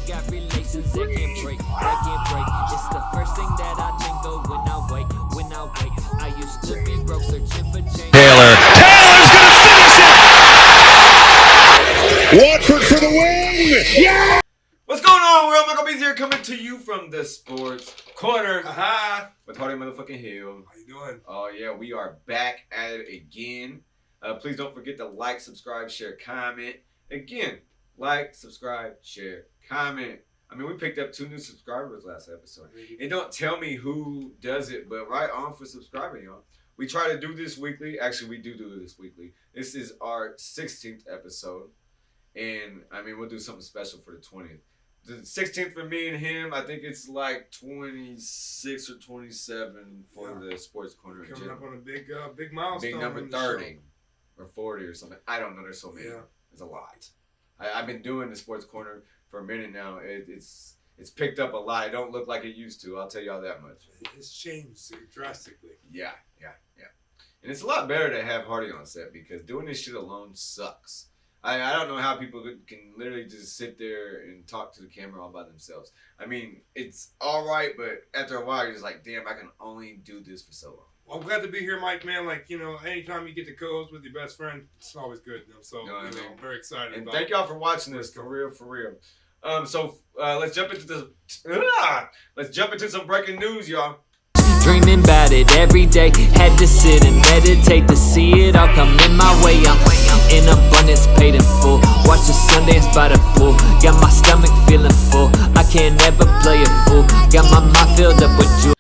got relations that can't break. It's the first thing that I think of when I wake. I used to be broke, searching for change. Taylor's gonna finish it. Watford for the win. Yeah. What's going on, world? Michael B's here, coming to you from the Sports Corner. With Hardy motherfucking Hill. How you doing? Oh yeah, we are back at it again. Please don't forget to like, subscribe, share, comment. Again, like, subscribe, share, comment. I mean, we picked up 2 new subscribers last episode. And don't tell me who does it, but right on for subscribing, y'all. We try to do this weekly. Actually, we do this weekly. This is our 16th episode. And, I mean, we'll do something special for the 20th. The 16th for me and him, I think it's like 26 or 27 for the Sports Corner. Coming up on a big milestone. Big number 30 or 40 or something. I don't know. There's so many. Yeah. There's a lot. I've been doing the Sports Corner for a minute now. It's picked up a lot. It don't look like it used to. I'll tell y'all that much. It's changed drastically. Yeah. And it's a lot better to have Hardy on set because doing this shit alone sucks. I don't know how people can literally just sit there and talk to the camera all by themselves. I mean, it's all right, but after a while, you're just like, damn, I can only do this for so long. Well, I'm glad to be here, Mike, man. Like, you know, anytime you get to co-host with your best friend, it's always good. So, I'm very excited and about thank y'all for watching this, for real. So let's jump into some breaking news, y'all. Dreaming about it every day. Had to sit and meditate to see it all come in my way. I'm in abundance, paid in full. Watch the Sundance by the pool. Got my stomach feeling full. I can't ever play a fool. Got my mind filled up with joy.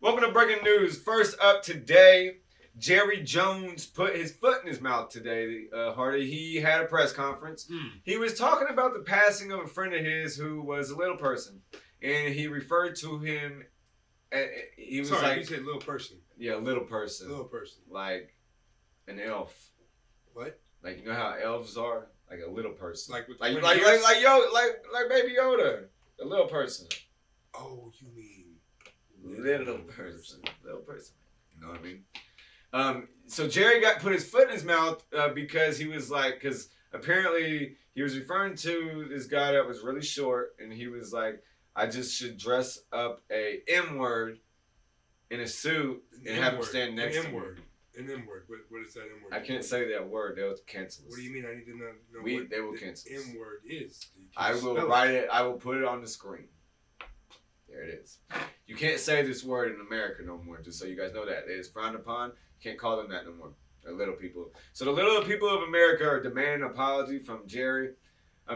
Welcome to breaking news. First up today, Jerry Jones put his foot in his mouth today. Hardy, he had a press conference. He was talking about the passing of a friend of his who was a little person, and he referred to him. He was Sorry, like, you said little person. Yeah, little person. Little person. Like an elf. What? Like, you know how elves are? Like a little person. Like with like years? Baby Yoda. A little person. Oh, you mean Little person. Little person. You know what I mean? So Jerry put his foot in his mouth because he was like, because apparently he was referring to this guy that was really short, and he was like, I just should dress up a M-word in a suit and have him stand next to me. An M-word. What is that M-word? I can't say that word. They'll cancel us. What do you mean? I need to know They will what cancel the us. M-word is. I will write it. I will put it on the screen. There it is. You can't say this word in America no more, just so you guys know that. It is frowned upon. You can't call them that no more. They're little people. So the little people of America are demanding an apology from Jerry.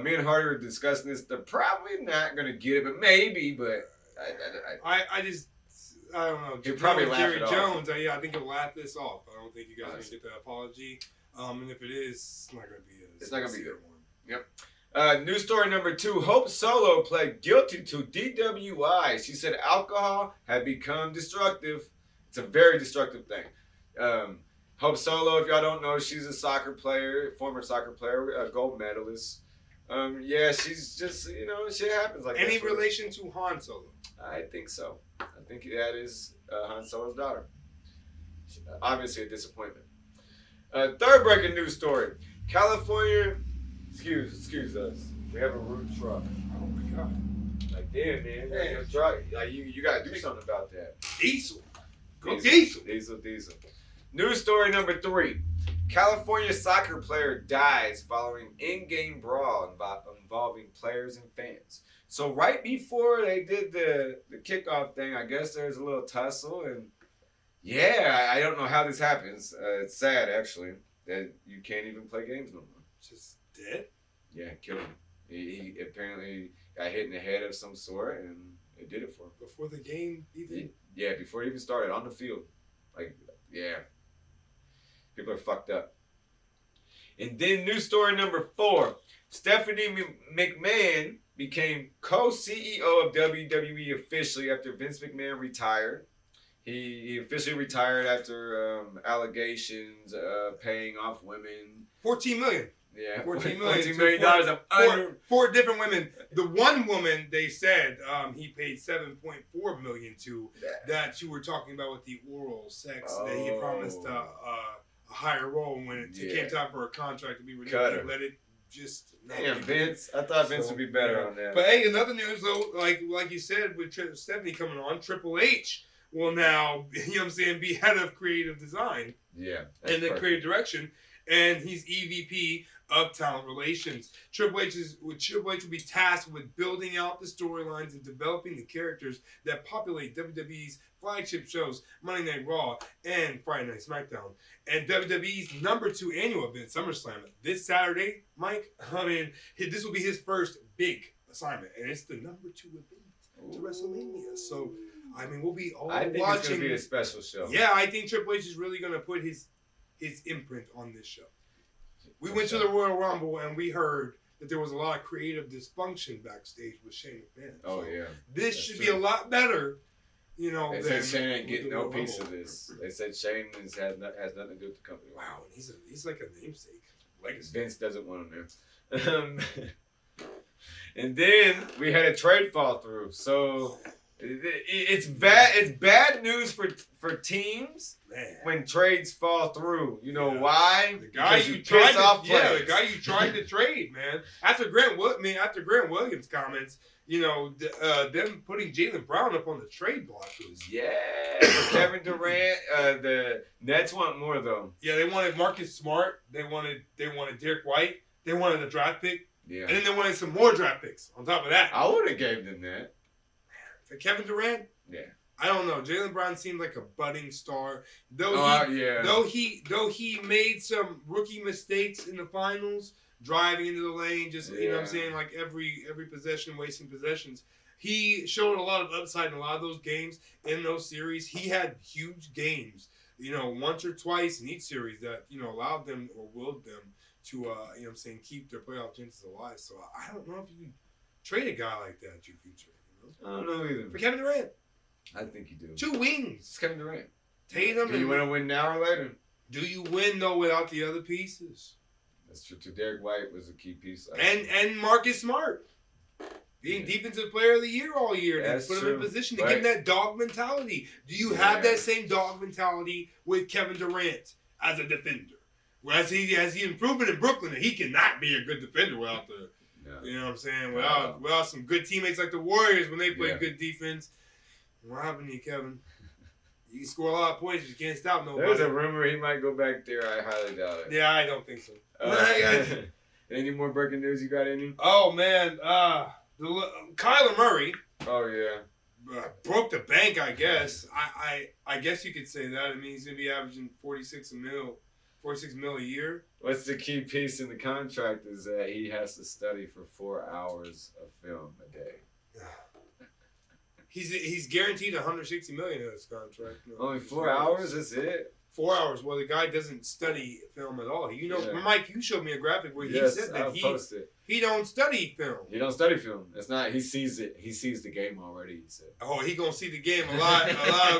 Me and Hardy were discussing this. They're probably not going to get it, but maybe. But I don't know. He'll probably laugh Jerry it off. Jones, I think he'll laugh this off. I don't think you guys are going to get the apology. And if it is, it's not going to be It's not going to be good. one. Yep. News story number 2. Hope Solo pled guilty to DWI. She said alcohol had become destructive. It's a very destructive thing. Hope Solo, if y'all don't know, she's a former soccer player, a gold medalist. Yeah, she's just, shit happens like that. Any relation to Han Solo? I think so. I think that is Han Solo's daughter. Obviously a disappointment. Third breaking news story. California, excuse us. We have a rude truck. Oh my God. Like, damn, man. Hey, truck. Like, you got to do something about that. Diesel. Go Diesel. Diesel. News story number 3. California soccer player dies following in-game brawl involving players and fans. So right before they did the kickoff thing, I guess there's a little tussle. And yeah, I don't know how this happens. It's sad, actually, that you can't even play games no more. Just dead? Yeah, killed him. He apparently got hit in the head of some sort, and it did it for him. Before the game even? Yeah, before it even started, on the field. Like, yeah. People are fucked up. And then news story number 4. Stephanie McMahon became co-CEO of WWE officially after Vince McMahon retired. He officially retired after allegations of paying off women. $14 million. Yeah, $14 million of four different women. The one woman they said he paid $7.4 million to that you were talking about with the oral sex that he promised a higher role when it came time for a contract to be renewed. He let it just Damn, Vince. I thought Vince would be better on that. But hey, another news though, like you said, with Stephanie coming on, Triple H will now, be head of creative design. Yeah. And then creative direction, and he's EVP of talent relations. Triple H will be tasked with building out the storylines and developing the characters that populate WWE's flagship shows, Monday Night Raw and Friday Night SmackDown, and WWE's #2 annual event, SummerSlam, this Saturday. Mike, this will be his first big assignment, and it's the #2 event to WrestleMania. So, we'll be all watching. I think it's going to be a special show. Yeah, I think Triple H is really going to put his imprint on this show. We went to the Royal Rumble and we heard that there was a lot of creative dysfunction backstage with Shane McMahon. Oh, so this This should be a lot better, They said Shane ain't getting no piece of this. They said Shane has nothing to do with the company. Wow, and he's like a namesake. Vince doesn't want him there. And then we had a trade fall through. So it's bad. It's bad news for teams when trades fall through. You know why? The guy you tried to trade, man. After Grant Williams' comments, them putting Jaylen Brown up on the trade block was Kevin Durant. The Nets want more though. Yeah, they wanted Marcus Smart. They wanted Derek White. They wanted a draft pick. Yeah, and then they wanted some more draft picks on top of that. I would have gave them that. For Kevin Durant? Yeah. I don't know. Jaylen Brown seemed like a budding star. Though he made some rookie mistakes in the finals, driving into the lane, like every possession, wasting possessions. He showed a lot of upside in a lot of those games. In those series, he had huge games, once or twice in each series that, allowed them or willed them to, keep their playoff chances alive. So I don't know if you can trade a guy like that in your future. I don't know either. For Kevin Durant. I think you do. 2 wings. It's Kevin Durant. Tatum. Do you want to win now or later? Do you win, though, without the other pieces? That's true. Derek White was a key piece. And Marcus Smart. Being Defensive Player of the Year all year. That's put him in position to give him that dog mentality. Do you have that same dog mentality with Kevin Durant as a defender? Whereas he improved in Brooklyn, and he cannot be a good defender without the... No. You know what I'm saying? Without some good teammates like the Warriors when they play good defense. What happened to you, Kevin? You can score a lot of points, but you can't stop nobody. There's a rumor he might go back there. I highly doubt it. Yeah, I don't think so. Any more breaking news you got, any? Oh, man. Kyler Murray. Oh, yeah. Broke the bank, I guess. I guess you could say that. I mean, he's going to be averaging 46 mil a year. What's the key piece in the contract is that he has to study for 4 hours of film a day. He's guaranteed $160 million in his contract. Only 4 hours? That's it? 4 hours. Well, the guy doesn't study film at all. Mike, you showed me a graphic where he said that he don't study film. He don't study film. It's not. He sees it. He sees the game already. He said. Oh, he gonna see the game a lot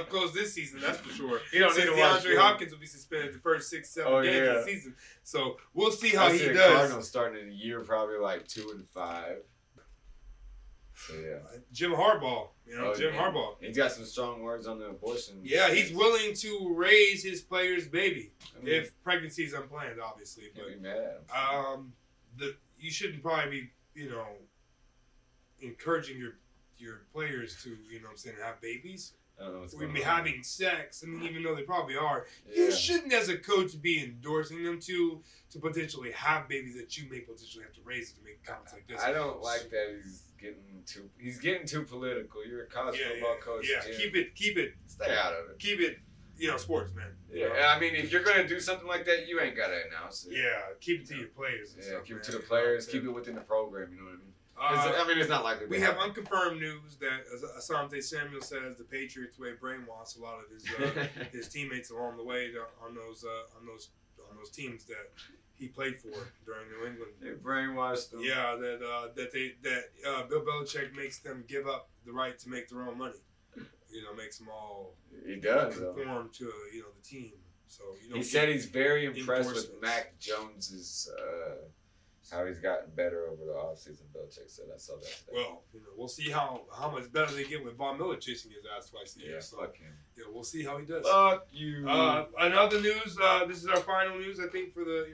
close this season. That's for sure. He don't need to watch DeAndre Hopkins will be suspended the first 6-7 games of the season. So we'll see how he does. Cardinals starting in a year probably like 2-5. So yeah. Jim Harbaugh. Harbaugh. He's got some strong words on the abortion. Yeah, he's willing to raise his player's baby if pregnancy is unplanned, obviously. But be mad at him. You shouldn't probably be, encouraging your players to, have babies. I don't know what's We'd going be on. having sex. I mean, even though they probably are, Yeah. you shouldn't, as a coach, be endorsing them to potentially have babies that you may potentially have to raise to make comments like this. I don't like that he's getting too political. You're a college football coach. Yeah, Jim. keep it. Stay out of it. Keep it, sports, man. Yeah, I mean, if you're gonna do something like that, you ain't gotta announce it. Yeah, keep it to your players. And stuff, keep it man. to the players. Keep it within the program. You know what I mean? It's not likely. We have unconfirmed news that Asante Samuel says the Patriots way brainwashed a lot of his teammates along the way on those teams that he played for during New England. They brainwashed them. Yeah, that Bill Belichick makes them give up the right to make their own money. Makes them all conform to the team. So he said he's very impressed with Mac Jones's how he's gotten better over the offseason. Belichick said, I saw that today. Well, we'll see how much better they get with Von Miller chasing his ass twice a year. So, fuck him. Yeah, we'll see how he does. Fuck you. Another news. This is our final news, I think, for the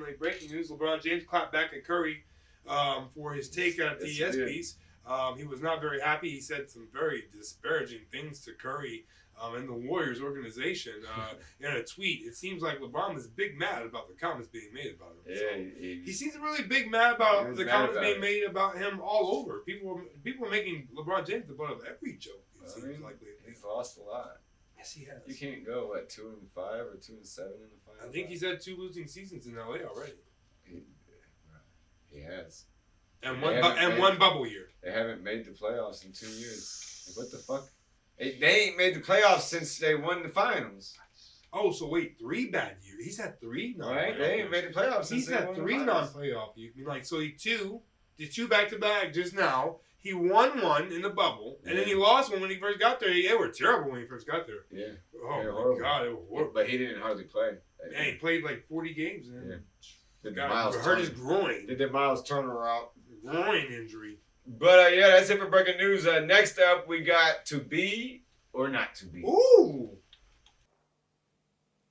like breaking news. LeBron James clapped back at Curry for his take on the ESPYs. He was not very happy. He said some very disparaging things to Curry and the Warriors organization in a tweet. It seems like LeBron was big mad about the comments being made about him. Yeah, he seems really big mad about the comments being made about him all over. People are making LeBron James the butt of every joke. It seems like lately. He's lost a lot. Yes, he has. You can't go 2-5 or 2-7 in the finals. I think he's had 2 losing seasons in LA already. He has. And one bubble year. They haven't made the playoffs in 2 years. Like, what the fuck? They ain't made the playoffs since they won the finals. Oh, so wait, 3 bad years. He's had 3 non-playoff right? They ain't made the playoffs since He's had 3 non-playoff years. So he did 2 back-to-back just now. He won 1 in the bubble, and then he lost 1 when he first got there. They were terrible when he first got there. Yeah. Oh, my God, they were horrible. But he didn't hardly play. Man, he played like 40 games. And hurt his groin. Did the Miles Turner out. Groin injury. But, that's it for breaking news. Next up, we got to be or not to be. Ooh.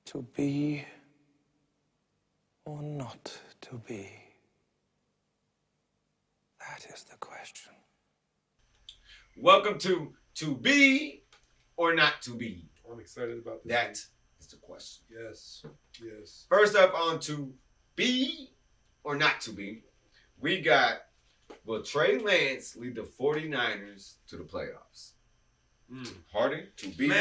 To be or not to be? That is the question. Welcome to be or not to be. I'm excited about this. That is the question. Yes. First up on to be or not to be, we got, will Trey Lance lead the 49ers to the playoffs? Hardy, to be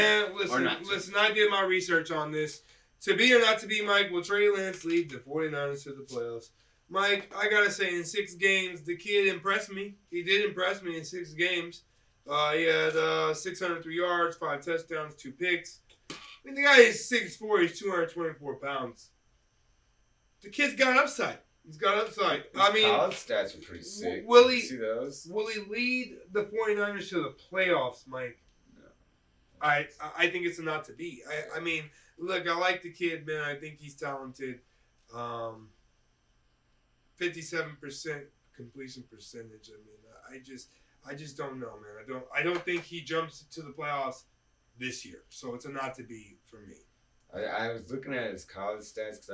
or not to? Listen, I did my research on this. To be or not to be, Mike, will Trey Lance lead the 49ers to the playoffs? Mike, I got to say, in 6 games, the kid impressed me. He did impress me in 6 games. He had 603 yards, 5 touchdowns, 2 picks. I mean, the guy is 6'4", he's 224 pounds. The kid's got upside. He's got upside. His college stats are pretty sick. Will he see those? Will he lead the 49ers to the playoffs, Mike? No. I think it's a not to be. I mean, look, I like the kid, man. I think he's talented. 57% completion percentage. I mean, I just don't know, man. I don't think he jumps to the playoffs this year. So it's a not to be for me. I was looking at his college stats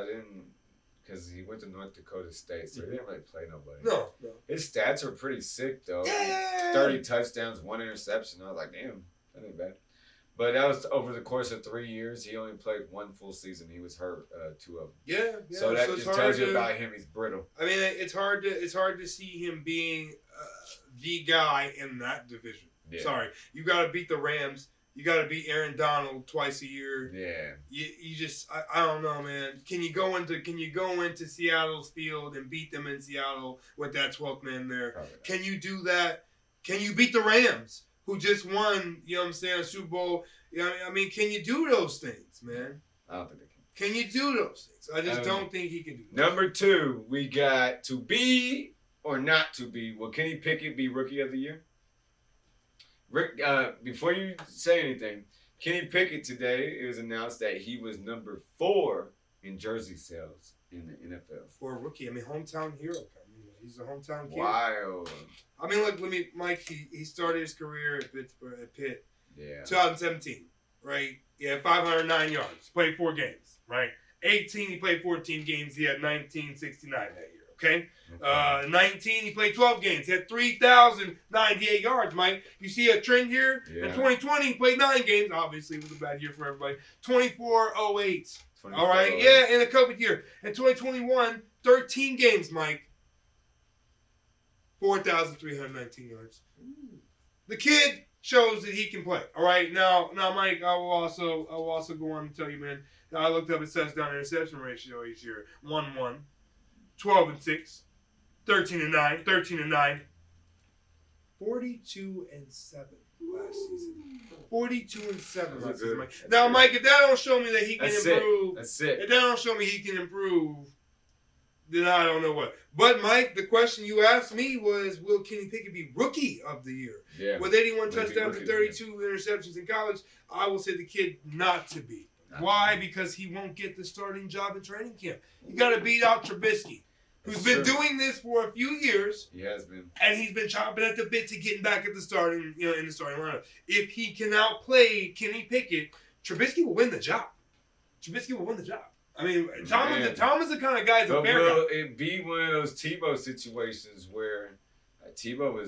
because he went to North Dakota State, so he didn't really play nobody. No. His stats are pretty sick, though. Yeah. 30 touchdowns, 1 interception. I was like, damn, that ain't bad. But that was over the course of 3 years. He only played 1 full season. He was hurt 2 of them. Yeah. So that just tells you about him. He's brittle. I mean, it's hard to see him being the guy in that division. Yeah. Sorry, you got to beat the Rams. You got to beat Aaron Donald twice a year. Yeah. You just I don't know, man. Can you go into Seattle's field and beat them in Seattle with that 12th man there? Can you do that? Can you beat the Rams, who just won, a Super Bowl? I mean, can you do those things, man? I don't think they can. Can you do those things? I just don't think he can do those Number 2, we got to be or not to be. Will Kenny Pickett be Rookie of the Year? Rick, before you say anything, Kenny Pickett today, it was announced that he was number 4 in jersey sales in the NFL. For a rookie. I mean, hometown hero. I mean, he's a hometown kid. Wild. I mean, look, Mike, he started his career at Pitt. Yeah. 2017, right? He had 509 yards. Played 4 games, right? 18, he played 14 games. He had 1969 that year. Okay. 19, he played 12 games. He had 3,098 yards, Mike. You see a trend here? Yeah. In 2020, he played 9 games. Obviously, it was a bad year for everybody. 2408. All right? Yeah, in a COVID year. In 2021, 13 games, Mike. 4,319 yards. The kid shows that he can play. All right? Now, Mike, I will also go on to tell you, man, I looked up his touchdown interception ratio each year. 1-1. 12-6, 13-9, 13-9, 42-7 last season. 42-7 last season, Mike. Now, Mike, if that don't show me that he can improve, that's it. If that don't show me he can improve, then I don't know what. But Mike, the question you asked me was, will Kenny Pickett be Rookie of the Year? Yeah. With 81 touchdowns and 32 interceptions in college, I will say the kid not to be. Why? Because he won't get the starting job in training camp. You got to beat out Trubisky. who's been doing this for a few years. He has been. And he's been chomping at the bit to getting back at the starting, in the starting lineup. If he can outplay Kenny Pickett, Trubisky will win the job. I mean, Tom is the kind of guy that's a fair guy. Will it be one of those Tebow situations where Tebow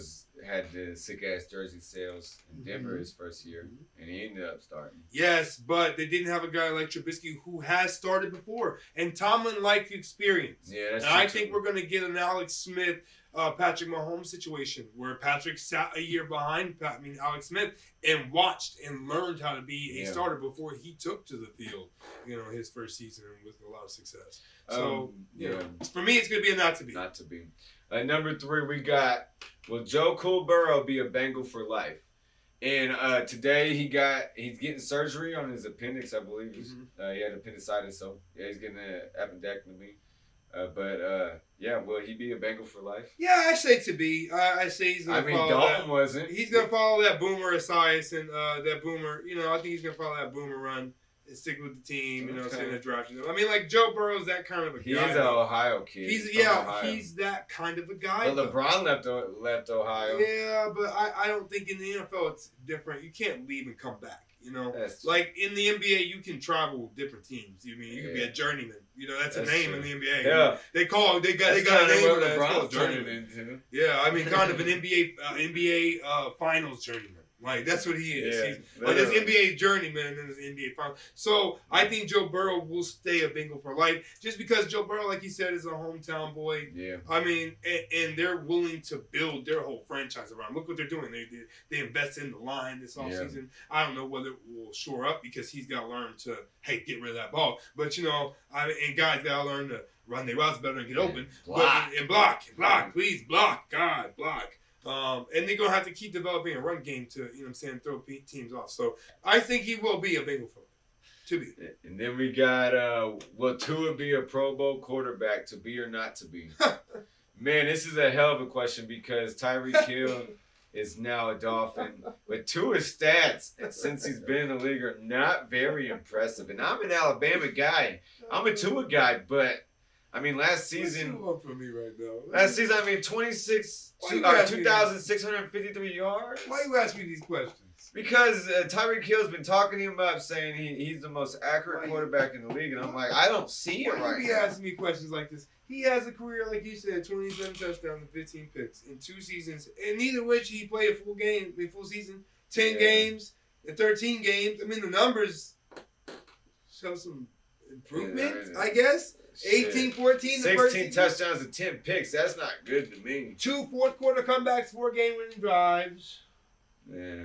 had the sick-ass jersey sales in Denver his first year, and he ended up starting. Yes, but they didn't have a guy like Trubisky who has started before. And Tomlin liked experience. Yeah, that's and I think we're going to get an Alex Smith, Patrick Mahomes situation where Patrick sat a year behind Alex Smith and watched and learned how to be a starter before he took to the field, his first season with a lot of success. So, for me, it's going to be a not to be. Not to be. Number 3, we got, will Joe Cool Burrow be a Bengal for life? And today he's getting surgery on his appendix, I believe. He had appendicitis, so he's getting an appendectomy. Will he be a Bengal for life? Yeah, I say to be. I say he's going to follow Dalton wasn't. He's going to follow that Boomer Esiason and that Boomer. I think he's going to follow that Boomer run. And stick with the team, stay in the draft. I mean, like Joe Burrow's that kind of a guy. He's an Ohio kid. He's that kind of a guy. But LeBron left Ohio. Yeah, but I don't think in the NFL it's different. You can't leave and come back. Like in the NBA, you can travel with different teams. You can be a journeyman. That's a name true. In the NBA. Yeah, they got a name for that. LeBron's journeyman. Yeah, I mean, kind of an NBA Finals journeyman. Like, that's what he is. Yeah, he's this NBA journeyman and then this NBA final. So, I think Joe Burrow will stay a Bengal for life. Just because Joe Burrow, like you said, is a hometown boy. Yeah. I mean, and they're willing to build their whole franchise around. Look what they're doing. They invest in the line this offseason. Yeah. I don't know whether it will shore up because he's got to learn to, get rid of that ball. But, and guys got to learn to run their routes better and get open. Block. Block. Please, block. God, block. And they're going to have to keep developing a run game to, throw teams off. So I think he will be a Bengal for to be. And then we got, will Tua be a Pro Bowl quarterback, to be or not to be? Man, this is a hell of a question because Tyreek Hill is now a Dolphin. But Tua's stats since he's been in the league are not very impressive. And I'm an Alabama guy. I'm a Tua guy, but last season. What's for me right now? Last season, 2,653 yards. Why you ask me these questions? Because Tyreek Hill's been talking to him about saying he's the most accurate quarterback in the league, and I'm like, I don't see it right now. Why you be asking me questions like this? He has a career, like you said, 27 touchdowns and 15 picks in 2 seasons, and neither which he played a full season, 10 games and 13 games. The numbers show some improvement, I guess. 18, 14, 16 touchdowns and 10 picks. That's not good to me. 2 fourth-quarter comebacks, 4 game-winning drives. Yeah.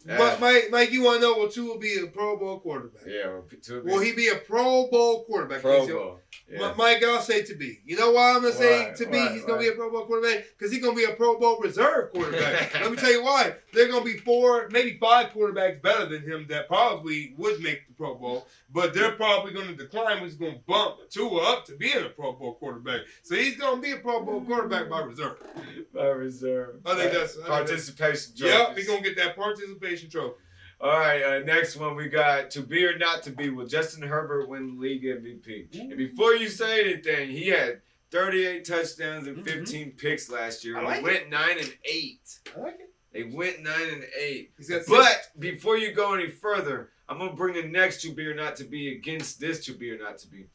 But Mike, you want to know, will Tua be a Pro Bowl quarterback? Yeah. Will he be a Pro Bowl quarterback? Pro Bowl. Yeah. Mike, I'll say to be. You know why I'm going to say to be he's going to be a Pro Bowl quarterback? Because he's going to be a Pro Bowl reserve quarterback. Let me tell you why. There are going to be 4, maybe 5 quarterbacks better than him that probably would make the Pro Bowl. But they're probably going to decline, which is going to bump Tua up to being a Pro Bowl quarterback. So he's going to be a Pro Bowl quarterback by reserve. By reserve. I think that's participation trophy. Yep, he's going to get that participation trophy. All right, next one we got, to be or not to be, will Justin Herbert win league MVP? Ooh. And before you say anything, he had 38 touchdowns and 15 picks last year. They went 9-8. I like it. They went 9-8. But before you go any further, I'm going to bring the next to be or not to be against this to be or not to be.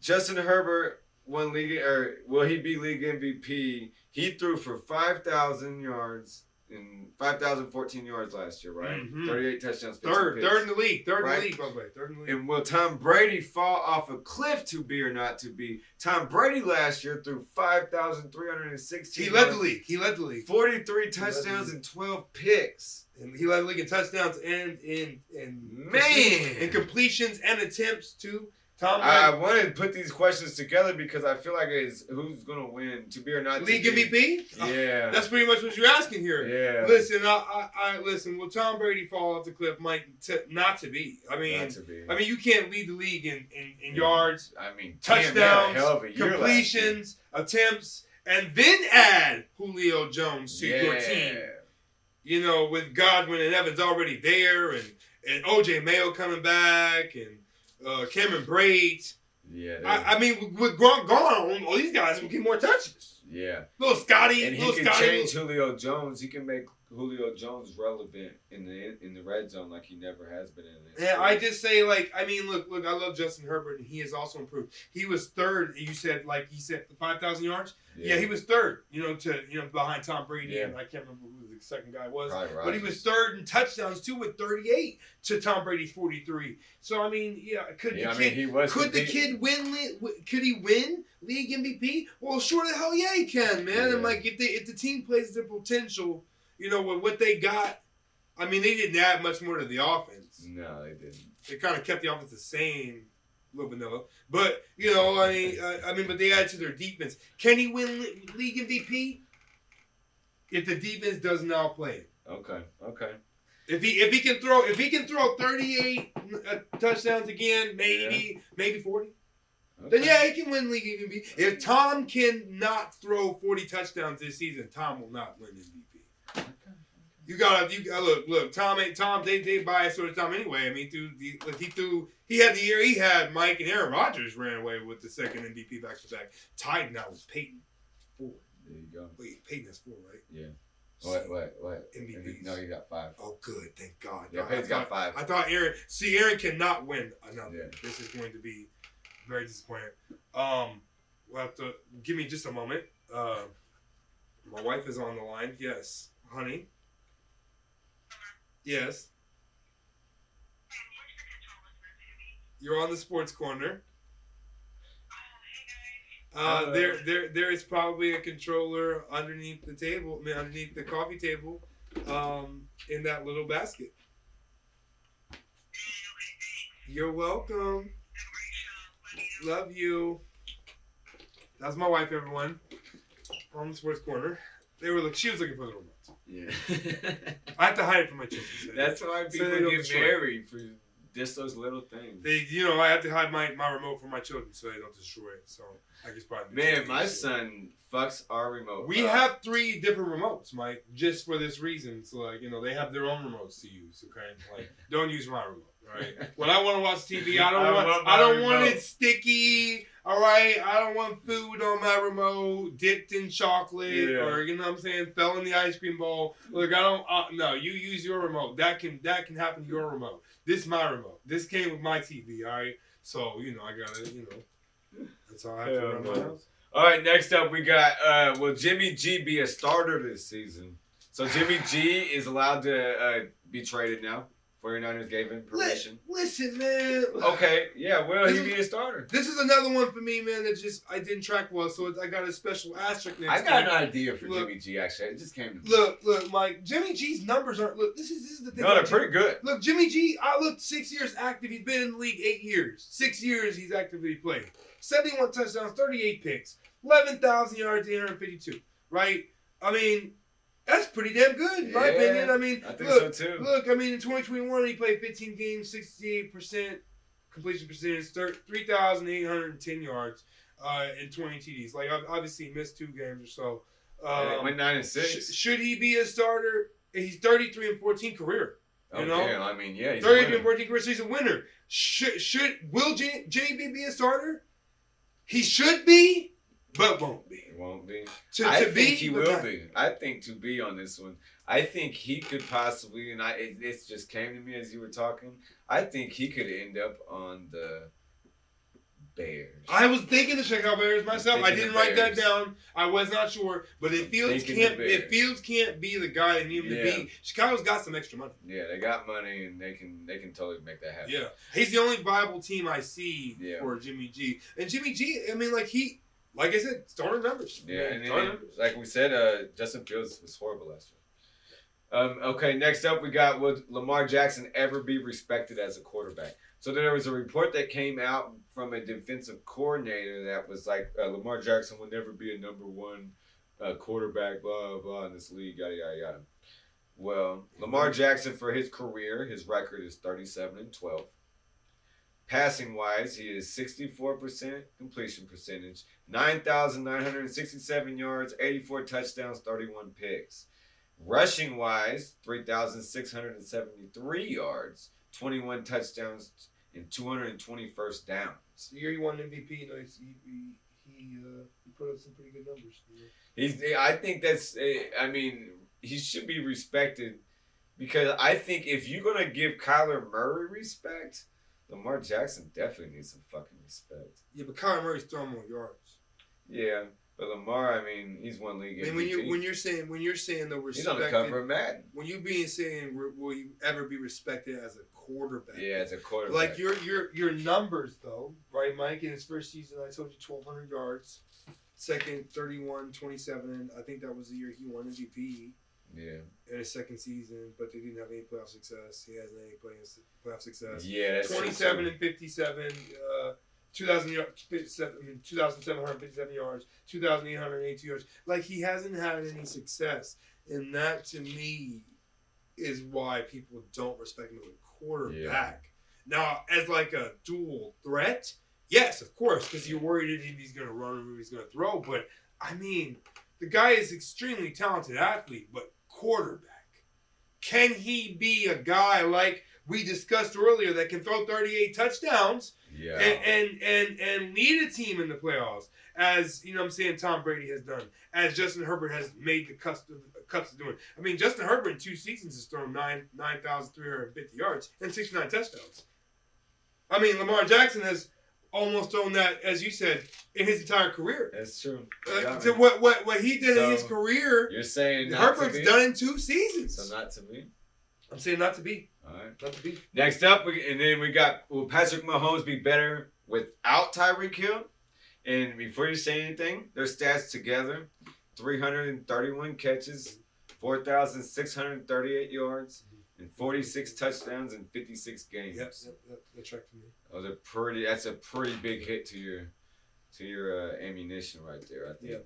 Justin Herbert won league, or will he be league MVP? He threw for 5,000 yards. And 5,014 yards last year, right? 38 touchdowns, 15 picks. Third in the league. Third in the league, by the way. And will Tom Brady fall off a cliff to be or not to be? Tom Brady last year threw 5,316 He led the league. 43 touchdowns and 12 picks. And he led the league in touchdowns and in completions and attempts too. I wanted to put these questions together because I feel like it's who's going to win, to be or not to be. League MVP? Yeah. That's pretty much what you're asking here. Yeah. Listen, listen, will Tom Brady fall off the cliff? Mike, not to be. Not to be. You can't lead the league in yards, touchdowns, completions, attempts, and then add Julio Jones to your team. With Godwin and Evans already there, and O.J. Mayo coming back, and Cameron Brate, Yeah. I mean, with Gronk gone, all these guys will get more touches. Yeah. Little Scotty. And he can change Julio Jones. He can make Julio Jones relevant in the red zone like he never has been in it. Yeah, I just say, like, I mean, look, I love Justin Herbert, and he has also improved. He was third. You said, like, 5,000 yards. Yeah, he was third. Behind Tom Brady, and I can't remember who the second guy was. But he was third in touchdowns too with 38 to Tom Brady's 43. So I mean, could the kid win? Could he win league MVP? Well, sure the hell yeah he can, man. Yeah. And like if the team plays their potential, with what they got. I mean, they didn't add much more to the offense. No, they didn't. They kind of kept the offense the same, little vanilla. But but they added to their defense. Can he win league MVP? If the defense doesn't outplay it. Okay. If he can throw 38 touchdowns again, maybe 40. Okay. Then he can win league MVP. If Tom cannot throw 40 touchdowns this season, Tom will not win MVP. You gotta look. Tom. They bias sort of Tom anyway. I mean, he had the year he had. Mike and Aaron Rodgers ran away with the second MVP back to back. Tied now with Peyton 4. There you go. Wait, Peyton has 4, right? Yeah. What? MVPs. No, you got 5. Oh, good. Thank God. Yeah, Peyton's got 5. I thought Aaron cannot win another. Yeah. This is going to be very disappointing. We'll have to give me just a moment. My wife is on the line. Yes, honey. Yes. You're on the sports corner. There is probably a controller underneath the table, underneath the coffee table, in that little basket. You're welcome. Love you. That's my wife, everyone. On the sports corner. She was looking for the remote. Yeah. I have to hide it from my children. That's why people get married for just those little things. I have to hide my remote from my children so they don't destroy it. So I guess probably. Man, my son fucks our remote. We have 3 different remotes, Mike, just for this reason. So they have their own remotes to use. Okay, don't use my remote. All right. When I want to watch TV, I don't want it sticky. All right, I don't want food on my remote dipped in chocolate or fell in the ice cream bowl. Look, I don't. No, you use your remote. That can happen to your remote. This is my remote. This came with my TV. All right, so I gotta that's how I have to run my house. All right, next up we got will Jimmy G be a starter this season? So Jimmy G is allowed to be traded now. 49ers gave him permission. Listen, man. Okay, yeah, will he be a starter? This is another one for me, man, that I didn't track well, so I got a special asterisk next to it. I got an idea for Jimmy G, actually. It just came to me. Look, Mike. Jimmy G's numbers aren't... Look, this is the thing. No, they're pretty good. Look, Jimmy G, I looked 6 years active. He's been in the league 8 years. 6 years he's actively played. 71 touchdowns, 38 picks, 11,000 yards, 852, right? I mean... That's pretty damn good, in my opinion. I mean, I think so too. Look, I mean, in 2021, he played 15 games, 68% completion percentage, 3,810 yards, and 20 TDs. Obviously, he missed 2 games or so. Went 9-6. Should he be a starter? He's 33-14 career. You know? I mean, yeah, he's 33-14 career, so he's a winner. Will Jimmy B be a starter? He should be. But won't be. It won't be. I think he will be. I think to be on this one. I think he could possibly, and it just came to me as you were talking. I think he could end up on the Bears. I was thinking the Chicago Bears myself. I didn't write that down. I was not sure, but if Fields can't be the guy they need him to be, Chicago's got some extra money. Yeah, they got money and they can totally make that happen. Yeah, he's the only viable team I see for Jimmy G. And Jimmy G, I mean, like I said, starter numbers. Yeah, and like we said, Justin Fields was horrible last year. Okay, next up we got, would Lamar Jackson ever be respected as a quarterback? So there was a report that came out from a defensive coordinator that was like, Lamar Jackson will never be a number 1 quarterback, blah, blah, in this league, yada, yada, yada. Well, Lamar Jackson, for his career, his record is 37-12. Passing-wise, he is 64% completion percentage, 9,967 yards, 84 touchdowns, 31 picks. Rushing-wise, 3,673 yards, 21 touchdowns, and 220 first downs. It's the year he won MVP. You know, he put up some pretty good numbers. You know? I think that's. I mean, he should be respected because I think if you're gonna give Kyler Murray respect, Lamar Jackson definitely needs some fucking respect. Yeah, but Kyler Murray's throwing more yards. Yeah, but Lamar, I mean, he's one league MVP. And when you're saying the respect, he's on the cover of Madden. When you saying will you ever be respected as a quarterback? Yeah, as a quarterback. Like your numbers though, right, Mike? In his first season, I told you 1,200 yards. Second, 31, 27. I think that was the year he won MVP. Yeah. In his second season, but they didn't have any playoff success. He hasn't any playoff success. Yeah, that's 27 and 57. 2,757 yards, 2,882 yards. Like, he hasn't had any success. And that, to me, is why people don't respect him as a quarterback. Yeah. Now, as like a dual threat, yes, of course, because you're worried if he's going to run or if he's going to throw. But, I mean, the guy is extremely talented athlete, but quarterback. Can he be a guy like we discussed earlier that can throw 38 touchdowns and lead a team in the playoffs, as you know what I'm saying, Tom Brady has done, as Justin Herbert has made the cuts to doing. I mean, Justin Herbert in 2 seasons has thrown 9,350 yards and 69 touchdowns. I mean, Lamar Jackson has almost thrown that, as you said, in his entire career. That's true. So what he did in his career, you're saying Herbert's done in 2 seasons. So not to be. I'm saying not to be. All right. Not to be. Next up, we got, will Patrick Mahomes be better without Tyreek Hill? And before you say anything, their stats together, 331 catches, 4,638 yards, and 46 touchdowns in 56 games. Yep, that tracked to me. That's a pretty big hit to your ammunition right there, I think. Yeah.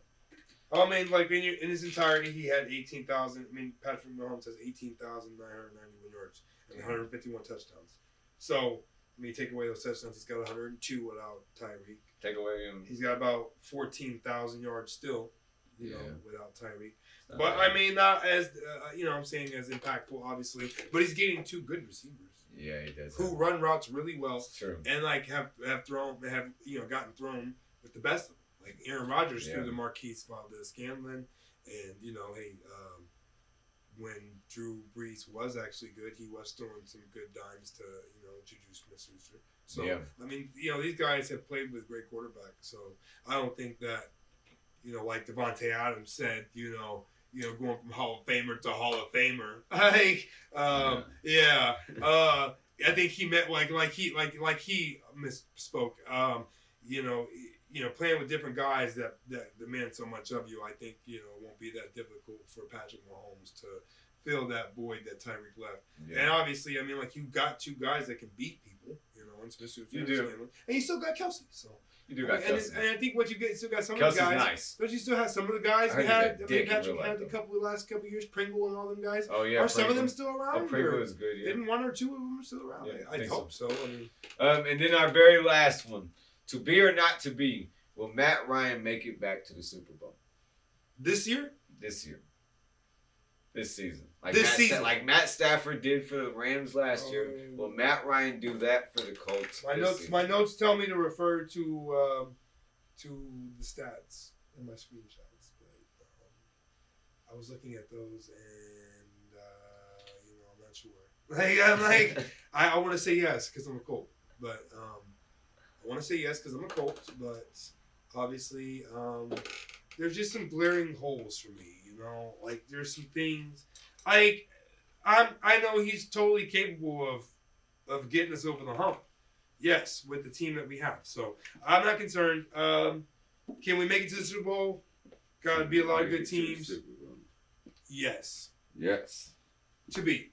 I mean, like in his entirety, he had 18,000. I mean, Patrick Mahomes has 18,991 yards and 151 touchdowns. So, I mean, take away those touchdowns, he's got 102 without Tyreek. Take away him. He's got about 14,000 yards still, you know, without Tyreek. But I mean, not as you know, I'm saying as impactful, obviously. But he's getting 2 good receivers. Yeah, he does. Who run routes really well. That's true. And like have gotten thrown with the best of them. Like Aaron Rodgers threw the Marquise Valdez-Scantling, and when Drew Brees was actually good, he was throwing some good dimes to Juju Smith-Schuster. So I mean, these guys have played with great quarterbacks. So I don't think that like Devontae Adams said, going from Hall of Famer to Hall of Famer. Like, I think he meant like he misspoke. Playing with different guys that demand so much of you, I think, it won't be that difficult for Patrick Mahomes to fill that void that Tyreek left. Yeah. And obviously, I mean, like, you got 2 guys that can beat people, and you do. And you still got Kelsey, so. You do got Kelsey. And I think what you get, still got some Kelsey's of the guys. Nice. Don't you still have some of the guys we had? I mean, Patrick had the last couple of years, Pringle and all them guys. Oh, yeah. Are some of them still around? Oh, Pringle is good, yeah. Didn't 1 or 2 of them still around? Yeah, I hope so. I mean, and then our very last one. To be or not to be, will Matt Ryan make it back to the Super Bowl? This year? This year. This season. Like Matt Stafford did for the Rams last year. Will Matt Ryan do that for the Colts? My notes tell me to refer to the stats in my screenshots, but I was looking at those and I'm not sure. I want to say yes because I'm a Colt, but I want to say yes because I'm a Colt, but obviously there's just some glaring holes for me. Like there's some things I know he's totally capable of getting us over the hump. Yes, with the team that we have. So I'm not concerned. Can we make it to the Super Bowl? Got to be a lot of good teams. Yes. Yes. To be.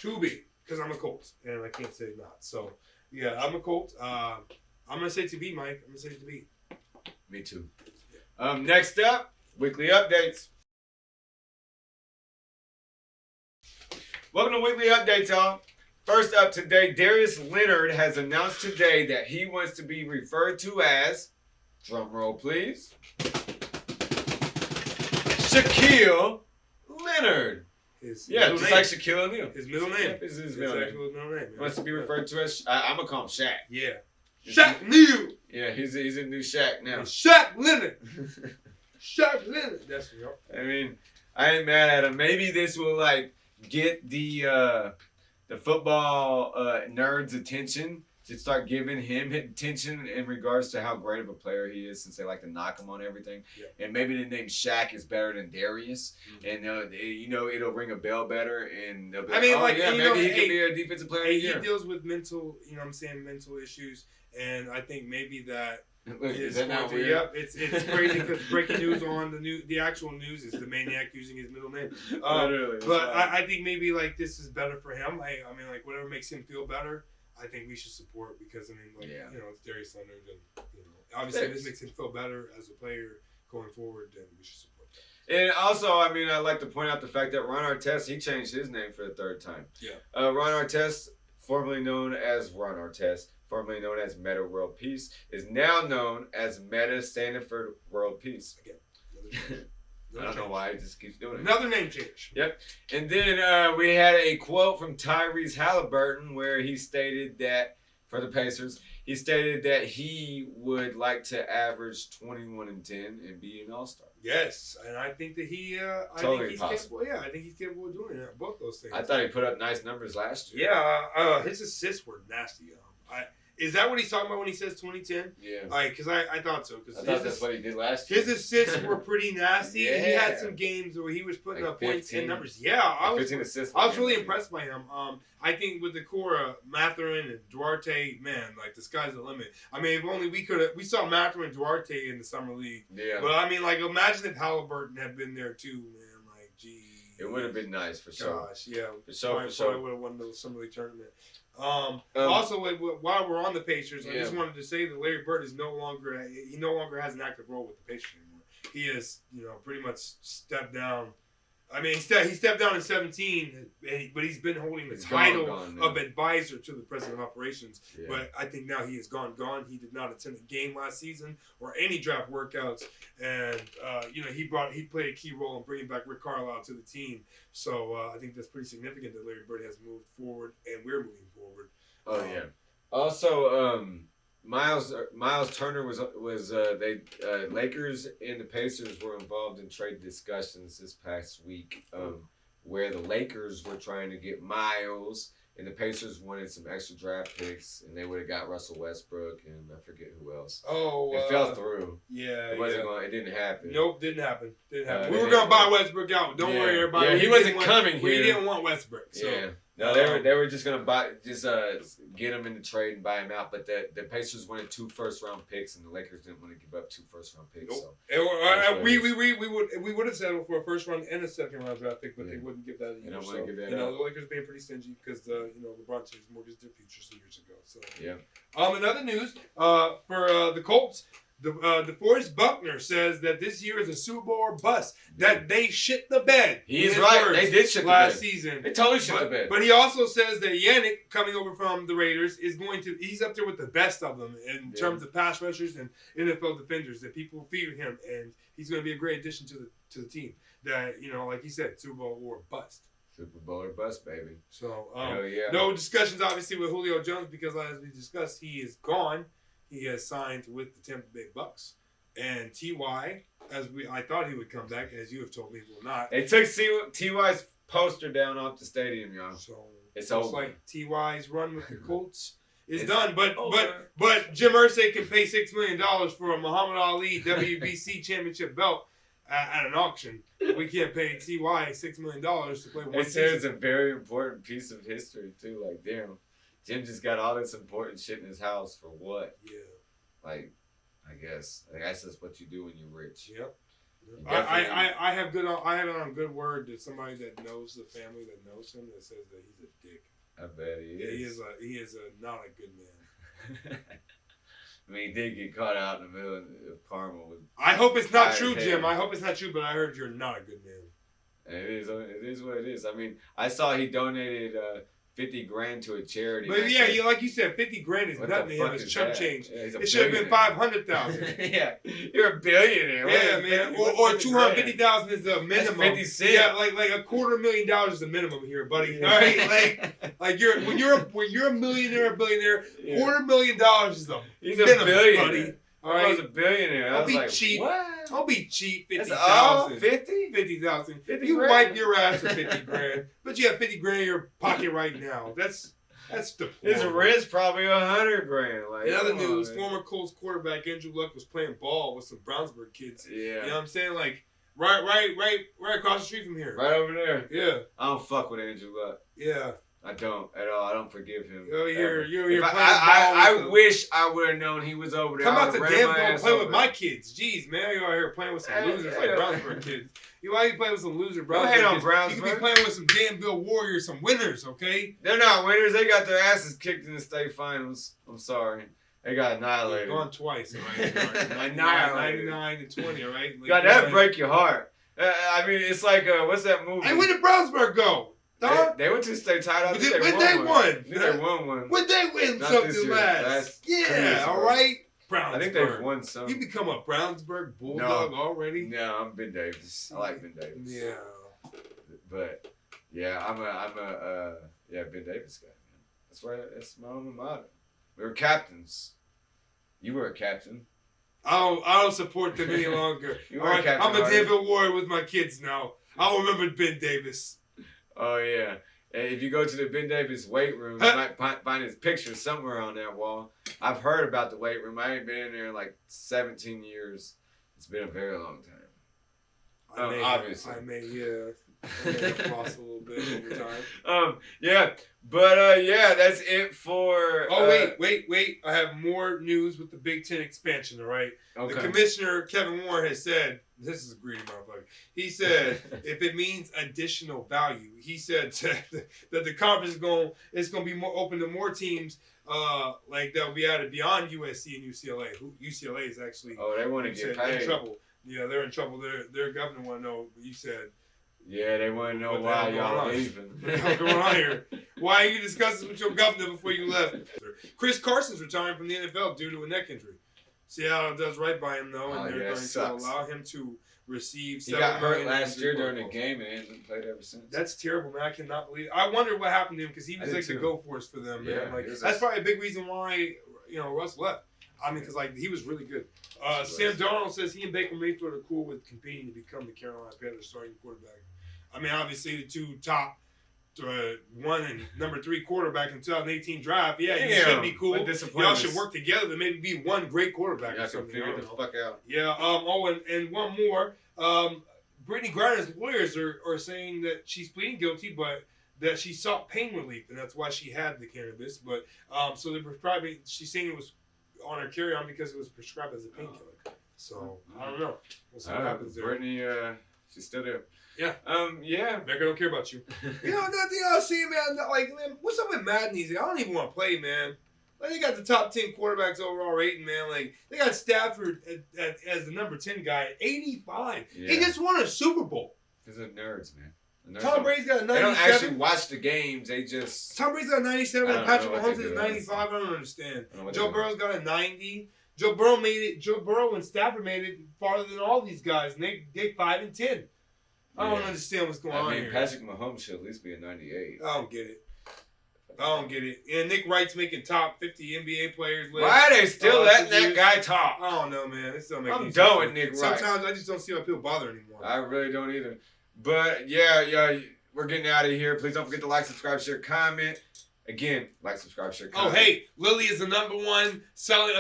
Because I'm a Colt, and I can't say not. So, yeah, I'm a Colt. I'm going to say to be, Mike. I'm going to say to be. Me too. Next up, weekly updates. Welcome to Weekly Updates, y'all. First up today, Darius Leonard has announced today that he wants to be referred to as, drum roll please, Shaquille Leonard. Just name. Like Shaquille O'Neal. His middle name. This is his middle name. Middle name. He wants to be referred to as, I'm going to call him Shaq. Yeah. Shaq Neal. Yeah, he's a new Shaq now. Shaq Leonard. Shaq Leonard. That's what. I mean, I ain't mad at him. Maybe this will like get the football nerds' attention to start giving him attention in regards to how great of a player he is, since they like to knock him on everything. Yeah. And maybe the name Shaq is better than Darius, and it'll ring a bell better, and they'll be maybe he can be a defensive player of the year. He deals with mental issues, and I think maybe that. Is that not weird? Yep, it's crazy because breaking news on the actual news is the maniac using his middle name. But I think maybe like this is better for him. I mean, like whatever makes him feel better, I think we should support because it's Darius Leonard, and obviously if this makes him feel better as a player going forward, then we should support that. And also, I mean, I'd like to point out the fact that Ron Artest, he changed his name for the third time. Yeah. Ron Artest, formerly known as Ron Artest, formerly known as Meta World Peace, is now known as Meta standing for World Peace. Again. I don't know why he just keeps doing it. Another name change. Yep. And then we had a quote from Tyrese Halliburton where he stated that, for the Pacers, he stated that he would like to average 21 and 10 and be an All-Star. Yes, and I think that he's possible. Capable. Yeah, I think he's capable of doing both those things. I thought he put up nice numbers last year. Yeah, his assists were nasty. Is that what he's talking about when he says 2010? Yeah. Because I thought so. I thought that's what he did last year. His assists were pretty nasty. Yeah. He had some games where he was putting up points and numbers. Yeah, I was really impressed by him. I think with the core of Mathurin and Duarte, man, like the sky's the limit. I mean, if only we saw Mathurin and Duarte in the summer league. Yeah. But I mean, like, imagine if Halliburton had been there too, man. Like, gee. It would have been nice for sure. Gosh, yeah. For sure. Probably would have won the summer league tournament. Also, while we're on the Pacers, I just wanted to say that Larry Bird is no longer has an active role with the Pacers anymore. He has, pretty much stepped down. I mean, he stepped down in 2017, but he's been holding the title of advisor to the president of operations. Yeah. But I think now he is gone. He did not attend a game last season or any draft workouts, and he played a key role in bringing back Rick Carlisle to the team. So I think that's pretty significant that Larry Bird has moved forward, and we're moving forward. Oh yeah. Also, Miles Turner was Lakers and the Pacers were involved in trade discussions this past week, where the Lakers were trying to get Miles and the Pacers wanted some extra draft picks, and they would have got Russell Westbrook and I forget who else. It fell through. Yeah, it didn't happen. Nope, didn't happen. We were gonna buy Westbrook out. Don't worry, everybody. Yeah, he wasn't coming here. We didn't want Westbrook. So. Yeah. No, they were just gonna get him in the trade and buy him out, but the Pacers wanted 2 first-round picks, and the Lakers didn't want to give up 2 first-round picks. Nope. So we would have settled for a first-round and a second-round draft pick, but they wouldn't give that. They don't want to give that. The Lakers being pretty stingy because LeBron James mortgaged their future some years ago. So yeah. In other news, for the Colts. DeForest Buckner says that this year is a Super Bowl or bust. That they shit the bed. He's right. They did shit the bed last season. They totally shit the bed. But he also says that Yannick, coming over from the Raiders, he's up there with the best of them in terms of pass rushers and NFL defenders. That people fear him, and he's going to be a great addition to the team. That like he said, Super Bowl or bust. Super Bowl or bust, baby. So no discussions obviously with Julio Jones because as we discussed, he is gone. He has signed with the Tampa Bay Bucks. And T.Y., I thought he would come back, as you have told me he will not. They took T.Y.'s poster down off the stadium, y'all. So it's over. Like T.Y.'s run with the Colts is done. But Jim Irsay can pay $6 million for a Muhammad Ali WBC championship belt at an auction. We can't pay T.Y. $6 million to play one season. It's a very important piece of history, too. Like, damn. Jim just got all this important shit in his house for what? Yeah. Like, I guess that's what you do when you're rich. Yep. I have it on good word that somebody that knows the family that knows him that says that he's a dick. I bet he is. He is not a good man. I mean, he did get caught out in the middle of Parma. I hope it's not true, Jim. I hope it's not true, but I heard you're not a good man. And it is what it is. I mean, I saw he donated 50 grand to a charity. But yeah, like you said, 50 grand is nothing to him. It's chump change. Yeah, it should have been 500,000. Yeah, you're a billionaire. Yeah, man. Or 250,000 is the minimum. That's 50 cents. Yeah, like $250,000 is the minimum here, buddy. All right, like when you're a millionaire, a billionaire, $250,000 is the minimum, a billionaire. buddy. All right, I was a billionaire. Don't be like, cheap. What? Don't be cheap. 50,000. 50,000. You wipe your ass for 50 grand, but you have 50 grand in your pocket right now. That's the point. His rent's probably 100 grand. Like, in other news, former Colts quarterback Andrew Luck was playing ball with some Brownsburg kids. Yeah. You know what I'm saying? Like right across the street from here. Right over there. Yeah. I don't fuck with Andrew Luck. Yeah. I don't at all. I don't forgive him. You're playing ball. I wish I would have known he was over there. Come out to Denver and play with my kids. Jeez, man, you're out here playing with some losers like Brownsburg kids. Why are you playing with some loser Brownsburg kids? on Brownsburg. You could be playing with some Danville Warriors, some winners, okay? They're not winners. They got their asses kicked in the state finals. I'm sorry. They got annihilated. Gone twice, right? Annihilated. 99-20, all right? Like, God, that'd break your heart. I mean, it's like, what's that movie? Hey, where did Brownsburg go? They went to the state title. When they won. They won one. When they win Not something last. Yeah, crazy, all bro. right? Brownsburg. I think they've won some. You become a Brownsburg Bulldog already? No, I'm Ben Davis. I like Ben Davis. Yeah. But yeah, I'm a Ben Davis guy, man. That's my alma mater. We were captains. You were a captain. I don't support them any longer. You all were a right, captain. I'm a Danville Warrior with my kids now. I'll remember Ben Davis. Oh yeah. And if you go to the Ben Davis weight room, you might find his picture somewhere on that wall. I've heard about the weight room. I ain't been in there in like 17 years. It's been a very long time. Obviously. I may floss a little bit over time. That's it for. Wait! I have more news with the Big Ten expansion. All right. Okay. The commissioner Kevin Warren has said, "This is a greedy motherfucker." He said, "If it means additional value," he said that the conference is going to be more open to more teams. Like that will be added beyond USC and UCLA. UCLA is actually. Oh, they want to get paid. In trouble. Yeah, they're in trouble. Their governor want to know. You said. Yeah, they want to know why y'all are leaving. What the hell going on here? Why are you discussing with your governor before you left? Chris Carson's retiring from the NFL due to a neck injury. Seattle does right by him, though, and they're going to allow him to receive. He got hurt last year during the game and hasn't played ever since. That's terrible, man. I cannot believe it. I wonder what happened to him because he was like the go-force for them, man. Yeah, like that's probably a big reason why Russ left. I mean, because he was really good. Sam Darnold says he and Baker Mayfield are cool with competing to become the Carolina Panthers starting quarterback. I mean, obviously the two top 1 and number 3 quarterback in 2018 draft. Yeah, you should be cool. Y'all should work together to maybe be one great quarterback. Y'all can figure the fuck out. Yeah. And one more. Brittany Griner's lawyers are saying that she's pleading guilty, but that she sought pain relief, and that's why she had the cannabis. But so they're prescribing. She's saying it was on her carry-on because it was prescribed as a painkiller. So I don't know. We'll see what happens there. Brittany, she's still there. Yeah. Yeah. Becker don't care about you. Nothing else, see, man. Like, man, what's up with Madden these days? I don't even want to play, man. Like, they got the top 10 quarterbacks overall rating, man. Like, they got Stafford as the number 10 guy at 85. Yeah. He just won a Super Bowl. Because they're nerds, man. Tom Brady's got a 97. They don't actually watch the games. They just... Tom Brady's got a 97 and Patrick Mahomes is 95. I don't understand. Joe Burrow's got a 90. Joe Burrow and Stafford made it farther than all these guys, and they 5 and 10. I don't understand what's going on here. Patrick Mahomes should at least be a 98. I don't get it. And Nick Wright's making top 50 NBA players list. Why are they still letting that guy talk? I don't know, man. This don't make I'm done with Nick Wright. Sometimes I just don't see why people bother anymore. I really don't either. But yeah, we're getting out of here. Please don't forget to like, subscribe, share, comment. Again, like, subscribe, share, comment. Oh, hey, Lily is the number one selling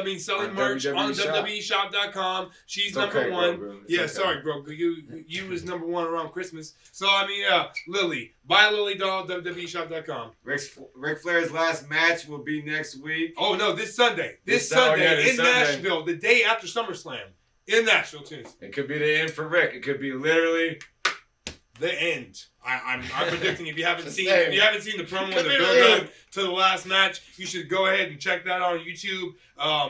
merch on WWEshop.com. She's number one. Bro. Yeah, sorry, bro. You was number one around Christmas. So, I mean, Lily. Buy Lily doll, WWEshop.com. Ric Flair's last match will be next week. Oh, no, this Sunday. This Sunday in Nashville, the day after SummerSlam. In Nashville, Tennessee. It could be the end for Rick. It could be literally... the end. I'm predicting if you haven't seen the promo and the build-up to the last match, you should go ahead and check that out on YouTube.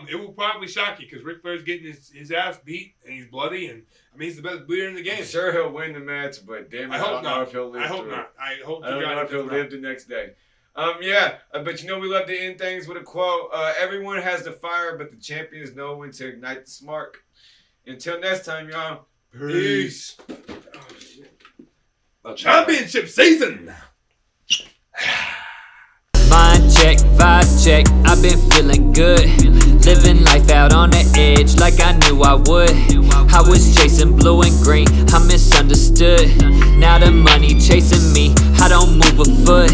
It will probably shock you because Ric Flair's getting his ass beat and he's bloody and I mean he's the best bleeder in the game. I'm sure he'll win the match, but damn it, I don't know if he'll live. I hope not. I don't know if he'll live the next day. But you know we love to end things with a quote. Everyone has the fire, but the champions know when to ignite the spark. Until next time, y'all. Peace. Championship season. Mind check, vibe check, I've been feeling good. Living life out on the edge like I knew I would. I was chasing blue and green, I misunderstood. Now the money chasing me, I don't move a foot.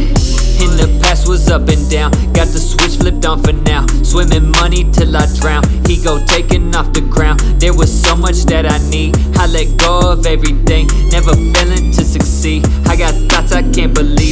In the past was up and down, got the switch flipped on for now. Swimming money till I drown, ego taking off the ground. There was so much that I need, I let go of everything. Never failing to succeed, I got thoughts I